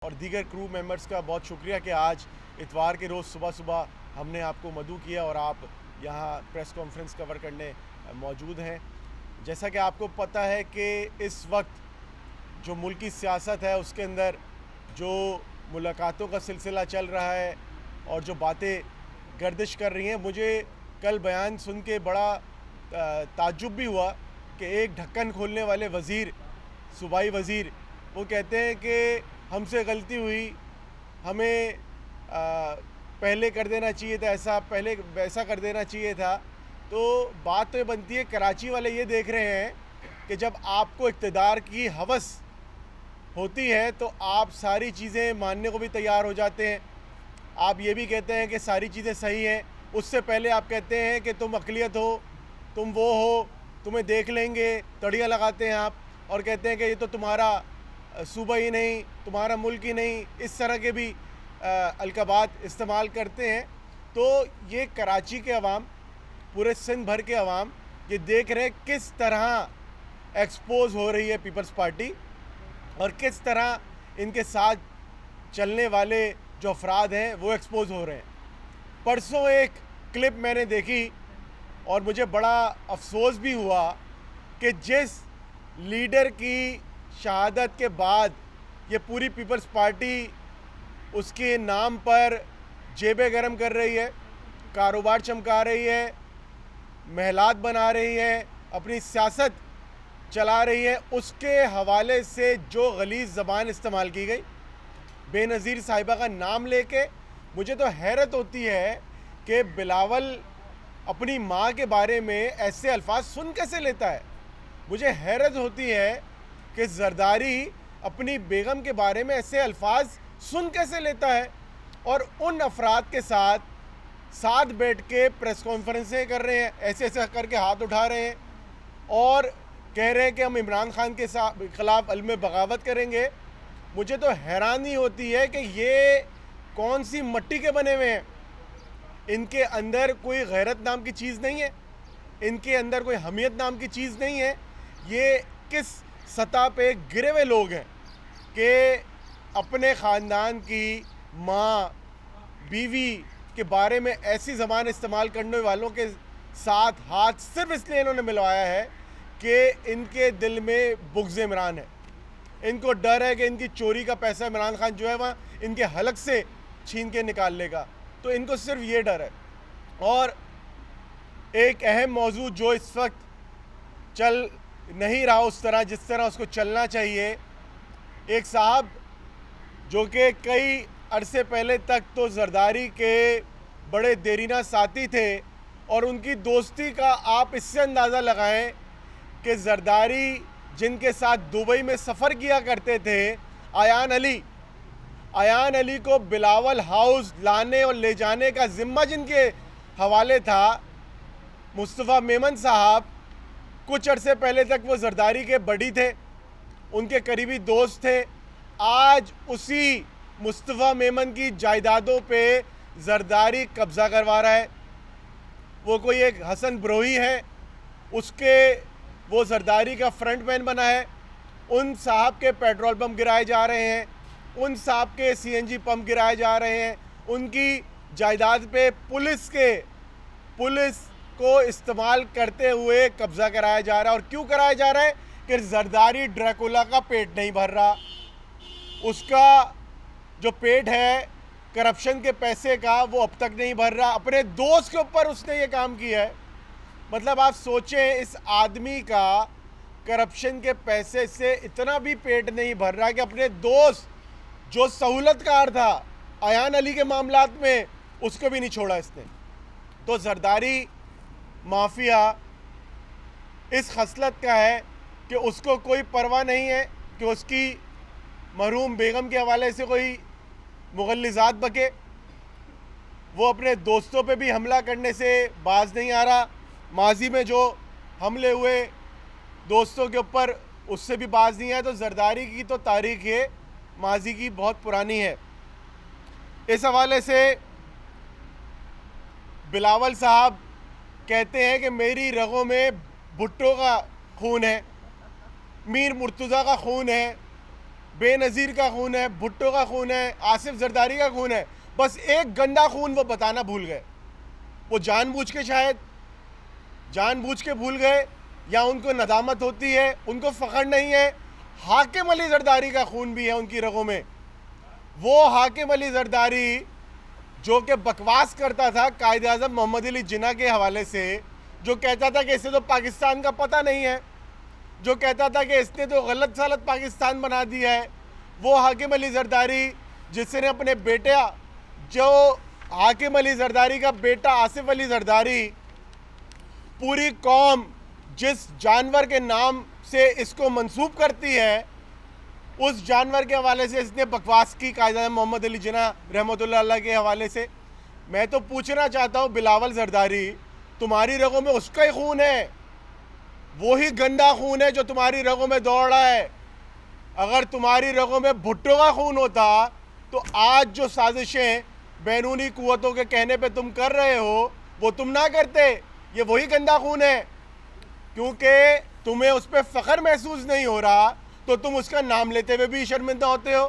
और दीगर crew members का बहुत शुक्रिया कि आज इतवार के रोज़ सुबह सुबह हमने आपको मदऊ किया और आप यहाँ प्रेस कॉन्फ्रेंस कवर करने मौजूद हैं। जैसा कि आपको पता है कि इस वक्त जो मुल्की सियासत है उसके अंदर जो मुलाकातों का सिलसिला चल रहा है और जो बातें गर्दिश कर रही हैं, मुझे कल बयान सुन के बड़ा ताज्जुब भी हुआ कि एक ढक्कन खोलने वाले वज़ीर, सूबाई वज़ीर, वो कहते हैं कि हमसे गलती हुई, हमें पहले कर देना चाहिए था, ऐसा पहले वैसा कर देना चाहिए था। तो बात तो ये बनती है, कराची वाले ये देख रहे हैं कि जब आपको इक़्तिदार की हवस होती है तो आप सारी चीज़ें मानने को भी तैयार हो जाते हैं। आप ये भी कहते हैं कि सारी चीज़ें सही हैं, उससे पहले आप कहते हैं कि तुम अक़लियत हो, तुम वो हो, तुम्हें देख लेंगे, तड़ियाँ लगाते हैं आप और कहते हैं कि ये तो तुम्हारा सूबा ही नहीं, तुम्हारा मुल्क ही नहीं, इस तरह के भी अलक़ाबात इस्तेमाल करते हैं। तो ये कराची के अवाम, पूरे सिंध भर के अवाम ये देख रहे हैं किस तरह एक्सपोज़ हो रही है पीपल्स पार्टी और किस तरह इनके साथ चलने वाले जो अफराद हैं वो एक्सपोज़ हो रहे हैं। परसों एक क्लिप मैंने देखी और मुझे बड़ा अफसोस भी हुआ कि जिस लीडर की शहादत के बाद ये पूरी पीपल्स पार्टी उसके नाम पर जेबें गरम कर रही है, कारोबार चमका रही है, महलात बना रही है, अपनी सियासत चला रही है, उसके हवाले से जो गलीज़ ज़बान इस्तेमाल की गई बेनज़ीर साहिबा का नाम लेके, मुझे तो हैरत होती है कि बिलावल अपनी माँ के बारे में ऐसे अल्फाज सुन कैसे लेता है। मुझे हैरत होती है कि ज़रदारी अपनी बेगम के बारे में ऐसे अल्फाज सुन कैसे लेता है और उन अफराद के साथ बैठ के प्रेस कॉन्फ्रेंसें कर रहे हैं, ऐसे ऐसे करके हाथ उठा रहे हैं और कह रहे हैं कि हम इमरान खान के ख़िलाफ़ इल्म बगावत करेंगे। मुझे तो हैरानी होती है कि ये कौन सी मट्टी के बने हुए हैं। इनके अंदर कोई गैरत नाम की चीज़ नहीं है, इनके अंदर कोई हमियत नाम की चीज़ नहीं है। ये किस सतह पे गिरे हुए लोग हैं कि अपने ख़ानदान की माँ, बीवी के बारे में ऐसी ज़बान इस्तेमाल करने वालों के साथ हाथ सिर्फ इसलिए इन्होंने मिलवाया है कि इनके दिल में बुग़्ज़ इमरान है। इनको डर है कि इनकी चोरी का पैसा इमरान खान जो है वह इनके हलक से छीन के निकाल लेगा, तो इनको सिर्फ ये डर है। और एक अहम मौजू जो इस वक्त चल नहीं रहा उस तरह जिस तरह उसको चलना चाहिए, एक साहब जो कि कई अरसे पहले तक तो ज़रदारी के बड़े देरीना साथी थे और उनकी दोस्ती का आप इससे अंदाज़ा लगाएं कि ज़रदारी जिनके साथ दुबई में सफ़र किया करते थे, आयान अली को बिलावल हाउस लाने और ले जाने का ज़िम्मा जिनके हवाले था, मुस्तफ़ा मेमन साहब, कुछ अरसे पहले तक वो ज़रदारी के बड़ी थे, उनके करीबी दोस्त थे। आज उसी मुस्तफ़ा मेमन की जायदादों पे ज़रदारी कब्ज़ा करवा रहा है। वो कोई एक हसन ब्रोही है, उसके वो ज़रदारी का फ्रंट मैन बना है। उन साहब के पेट्रोल पंप गिराए जा रहे हैं, उन साहब के सीएनजी पंप गिराए जा रहे हैं, उनकी जायदाद पे पुलिस को इस्तेमाल करते हुए कब्ज़ा कराया जा रहा है। और क्यों कराया जा रहा है कि ज़रदारी ड्रैकुला का पेट नहीं भर रहा, उसका जो पेट है करप्शन के पैसे का वो अब तक नहीं भर रहा। अपने दोस्त के ऊपर उसने ये काम किया है। मतलब आप सोचें, इस आदमी का करप्शन के पैसे से इतना भी पेट नहीं भर रहा कि अपने दोस्त जो सहूलतकार था आयान अली के मामलात में, उसको भी नहीं छोड़ा इसने। तो ज़रदारी माफिया इस खसलत का है कि उसको कोई परवाह नहीं है कि उसकी मरहूम बेगम के हवाले से कोई मुगल्लिज़ात बके। वो अपने दोस्तों पे भी हमला करने से बाज नहीं आ रहा। माजी में जो हमले हुए दोस्तों के ऊपर, उससे भी बाज नहीं आया। तो ज़रदारी की तो तारीख़ ये माजी की बहुत पुरानी है। इस हवाले से बिलावल साहब कहते हैं कि मेरी रगों में भुट्टो का खून है, मीर मुर्तज़ा का खून है, बेनज़ीर का खून है, भुट्टो का खून है, आसिफ जरदारी का खून है, बस एक गंदा खून वो बताना भूल गए। वो जानबूझ के, शायद जानबूझ के भूल गए, या उनको नदामत होती है, उनको फ़ख्र नहीं है। हाकिम अली जरदारी का खून भी है उनकी रगों में। वो हाकिम अली जरदारी जो कि बकवास करता था कायद आज़म मोहम्मद अली जिन्ना के हवाले से, जो कहता था कि इसे तो पाकिस्तान का पता नहीं है, जो कहता था कि इसने तो गलत सलत पाकिस्तान बना दिया है, वो हाकिम अली जरदारी जिसने अपने बेटा, जो हाकिम अली जरदारी का बेटा आसिफ अली जरदारी, पूरी कौम जिस जानवर के नाम से इसको मंसूब करती है, उस जानवर के हवाले से इसने बकवास की कायद आज़म मोहम्मद अली जिन्ना रहमतुल्लाह अलैह के हवाले से। मैं तो पूछना चाहता हूँ बिलावल जरदारी, तुम्हारी रगों में उसका ही खून है, वही गंदा खून है जो तुम्हारी रगों में दौड़ रहा है। अगर तुम्हारी रगों में भुट्टो का खून होता तो आज जो साजिशें बैरूनी कुव्वतों के कहने पे तुम कर रहे हो वो तुम ना करते। ये वही गंदा खून है। क्योंकि तुम्हें उस पर फ़ख्र महसूस नहीं हो रहा तो तुम उसका नाम लेते हुए भी शर्मिंदा होते हो।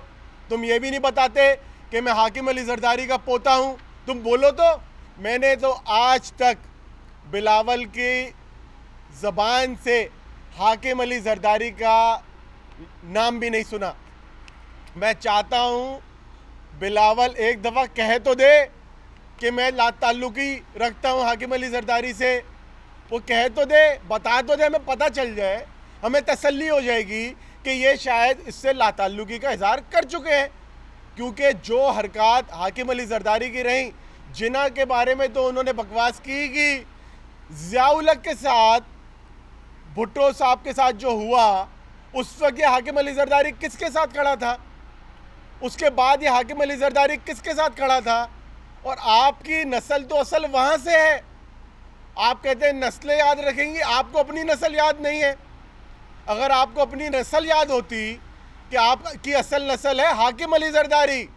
तुम ये भी नहीं बताते कि मैं हाकिम अली जरदारी का पोता हूँ। तुम बोलो तो। मैंने तो आज तक बिलावल की ज़बान से हाकिम अली जरदारी का नाम भी नहीं सुना। मैं चाहता हूँ बिलावल एक दफ़ा कह तो दे कि मैं ताल्लुकी रखता हूँ हाकिम अली जरदारी से। वो कह तो दे, बता तो दे, हमें पता चल जाए, हमें तसल्ली हो जाएगी कि ये शायद इससे लाताल्लुकी का इज़हार कर चुके हैं। क्योंकि जो हरकत हाकिम अली जरदारी की रही, जिन्ना के बारे में तो उन्होंने बकवास की कि ज़ियाउल हक के साथ, भुट्टो साहब के साथ जो हुआ, उस वक्त ये हाकिम अली जरदारी किसके साथ खड़ा था? उसके बाद ये हाकिम अली जरदारी किसके साथ खड़ा था? और आपकी नस्ल तो असल वहाँ से है। आप कहते हैं नस्लें याद रखेंगी, आपको अपनी नस्ल याद नहीं है। अगर आपको अपनी नस्ल याद होती कि आपकी असल नस्ल है हाकिम अली जरदारी,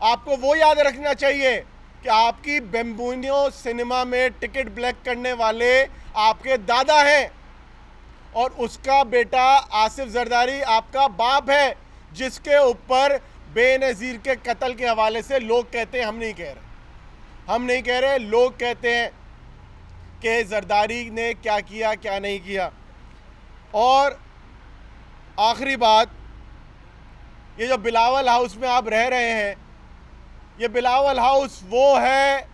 आपको वो याद रखना चाहिए कि आपकी बेम्बूनियो सिनेमा में टिकट ब्लैक करने वाले आपके दादा हैं और उसका बेटा आसिफ जरदारी आपका बाप है, जिसके ऊपर बेनज़ीर के कत्ल के हवाले से लोग कहते हैं, हम नहीं कह रहे, हम नहीं कह रहे, लोग कहते हैं कि जरदारी ने क्या किया क्या नहीं किया। और आखिरी बात, ये जो बिलावल हाउस में आप रह रहे हैं, ये बिलावल हाउस वो है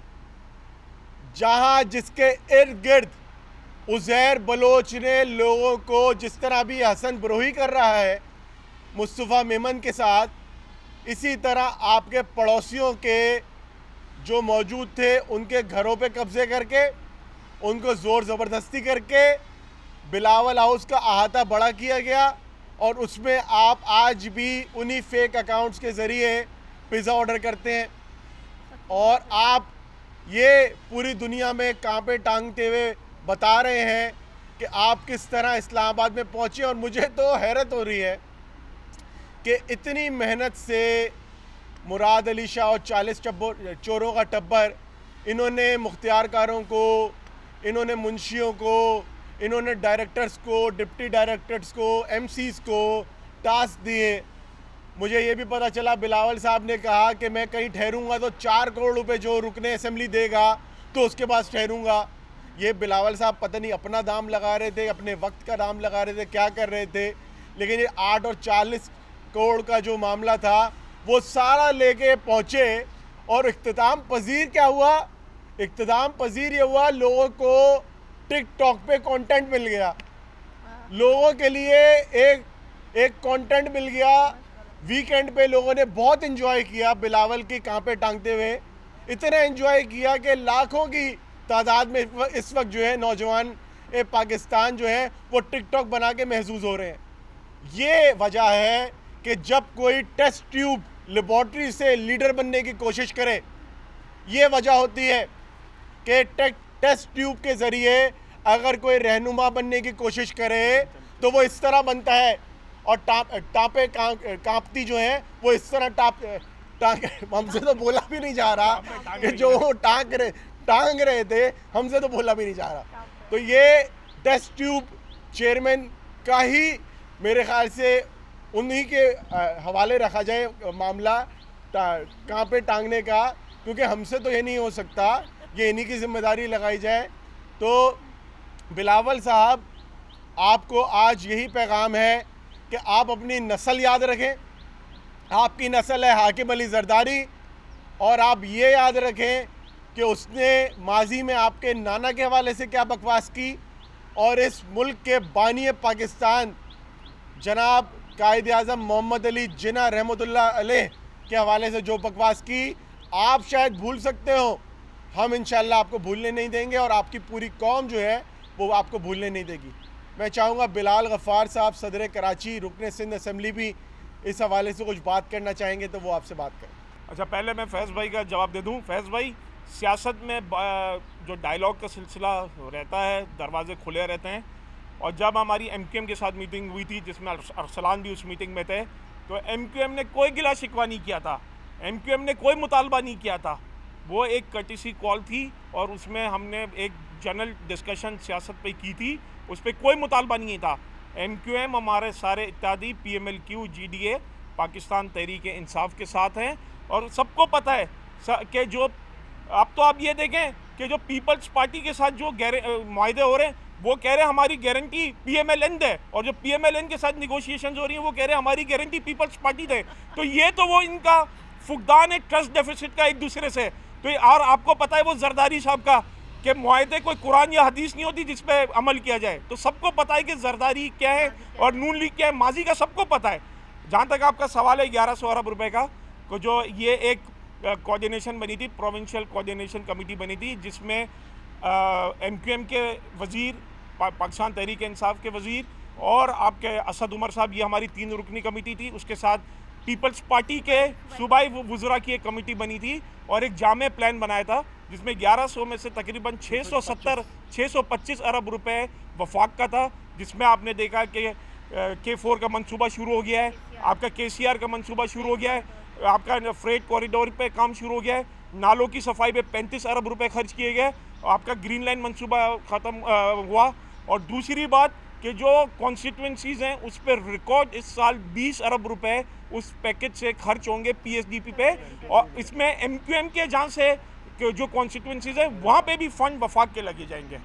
जहां जिसके इर्द गिर्द उज़ैर बलोच ने लोगों को, जिस तरह भी हसन बरोही कर रहा है मुस्तफ़ा मेमन के साथ, इसी तरह आपके पड़ोसियों के जो मौजूद थे उनके घरों पे कब्ज़े करके, उनको ज़ोर ज़बरदस्ती करके बिलावल हाउस का अहाता बड़ा किया गया। और उसमें आप आज भी उन्हीं फेक अकाउंट्स के ज़रिए पिज़्ज़ा ऑर्डर करते हैं और आप ये पूरी दुनिया में कांपे टांगते हुए बता रहे हैं कि आप किस तरह इस्लामाबाद में पहुँचे। और मुझे तो हैरत हो रही है कि इतनी मेहनत से मुराद अली शाह और 40 चोरों का टब्बर, इन्होंने मुख्तियारकारों को, इन्होंने मुंशियों को, इन्होंने डायरेक्टर्स को, डिप्टी डायरेक्टर्स को, एमसीज़ को टास्क दिए। मुझे ये भी पता चला बिलावल साहब ने कहा कि मैं कहीं ठहरूंगा तो 4 करोड़ रुपए जो रुकने असेंबली देगा तो उसके पास ठहरूंगा। ये बिलावल साहब पता नहीं अपना दाम लगा रहे थे, अपने वक्त का दाम लगा रहे थे, क्या कर रहे थे, लेकिन ये 8 और 40 करोड़ का जो मामला था वो सारा लेके पहुँचे। और इख्तिताम पजीर क्या हुआ? इख्तिताम पजीर ये हुआ, लोगों को टिकटॉक पे कंटेंट मिल गया, लोगों के लिए एक कंटेंट मिल गया। वीकेंड पे लोगों ने बहुत एंजॉय किया बिलावल की कांपे टांगते हुए, इतना एंजॉय किया कि लाखों की तादाद में इस वक्त जो है नौजवान पाकिस्तान जो है वो टिकटॉक बना के महसूस हो रहे हैं। ये वजह है कि जब कोई टेस्ट ट्यूब लेबॉर्ट्री से लीडर बनने की कोशिश करे, ये वजह होती है कि टेस्ट ट्यूब के ज़रिए अगर कोई रहनुमा बनने की कोशिश करे तो वो इस तरह बनता है। और टाँपे कांपती जो है वो इस तरह हमसे तो बोला भी नहीं जा रहा कि जो टांग रहे थे, हमसे तो बोला भी नहीं जा रहा। तो ये टेस्ट ट्यूब चेयरमैन का ही मेरे ख्याल से उन्हीं के हवाले रखा जाए मामला कहाँ पे टांगने का, क्योंकि हमसे तो ये नहीं हो सकता कि इन्हीं की जिम्मेदारी लगाई जाए। तो बिलावल साहब, आपको आज यही पैगाम है कि आप अपनी नस्ल याद रखें। आपकी नस्ल है हाकिम अली जरदारी, और आप ये याद रखें कि उसने माजी में आपके नाना के हवाले से क्या बकवास की, और इस मुल्क के बानी पाकिस्तान जनाब कायद आज़म मोहम्मद अली जिन्ना रहमतुल्लाह अलैह के हवाले से जो बकवास की आप शायद भूल सकते हो, हम इंशाल्लाह आपको भूलने नहीं देंगे, और आपकी पूरी कौम जो है वो आपको भूलने नहीं देगी। मैं चाहूँगा बिलाल गफ़ार साहब सदर कराची रुकन सिंध असम्बली भी इस हवाले से कुछ बात करना चाहेंगे, तो वो आपसे बात करें। अच्छा, पहले मैं फैज़ भाई का जवाब दे दूं। फैज़ भाई, सियासत में जो डायलॉग का सिलसिला रहता है, दरवाजे खुले रहते हैं, और जब हमारी MQM के साथ मीटिंग हुई थी जिसमें अरसलान भी उस मीटिंग में थे, तो MQM ने कोई गिला शिकवा नहीं किया था, MQM ने कोई मुतालबा नहीं किया था। वो एक कर्टिसी कॉल थी और उसमें हमने एक जनरल डिस्कशन सियासत पे की थी, उस पर कोई मुतालबा नहीं था। MQM हमारे सारे इत्यादि PMLQ GDA पाकिस्तान तहरीक इंसाफ के साथ हैं, और सबको पता है कि जो अब तो आप ये देखें कि जो पीपल्स पार्टी के साथ जो मुआहदे हो रहे हैं, वो कह रहे हैं हमारी गारंटी PMLN है, और जो PMLN के साथ निगोशिएशन हो रही है वो कह रहे हैं हमारी गारंटी पीपल्स पार्टी है। तो ये तो वो इनका फुकदान है ट्रस्ट डेफिसिट का एक दूसरे से। तो और आपको पता है वो जरदारी साहब का कि मुआहदे कोई कुरान या हदीस नहीं होती जिस पे अमल किया जाए। तो सबको पता है कि जरदारी क्या है और नून लीग क्या है, माजी का सबको पता है। जहाँ तक आपका सवाल है 1100 अरब रुपए का, तो जो ये एक कोऑर्डिनेशन बनी थी, प्रोविंशियल कोऑर्डिनेशन कमेटी बनी थी, जिसमें MQM के वज़ीर, पाकिस्तान तहरीक इंसाफ के वज़ीर और आपके असद उमर साहब, ये हमारी 3 रुकनी कमेटी थी। उसके साथ पीपल्स पार्टी के सूबाई वज़रा की एक कमेटी बनी थी और एक जामे प्लान बनाया था, जिसमें 1100 में से तकरीबन 625 अरब रुपए वफाक का था, जिसमें आपने देखा कि K4 का मंसूबा शुरू हो गया है, आपका KCR का मंसूबा शुरू हो गया है, आपका फ्रेट कॉरिडोर पे काम शुरू हो गया है, नालों की सफाई पे 35 अरब रुपए खर्च किए गए, आपका ग्रीन लाइन मंसूबा ख़त्म हुआ। और दूसरी बात कि जो कॉन्स्टिट्यूंसीज़ हैं उस पर रिकॉर्ड इस साल 20 अरब रुपए उस पैकेज से खर्च होंगे PSDP पे, और इसमें MQM के जहाँ से जो कॉन्स्टिट्यूंसीज़ हैं वहाँ पे भी फ़ंड वफाक के लगे जाएंगे।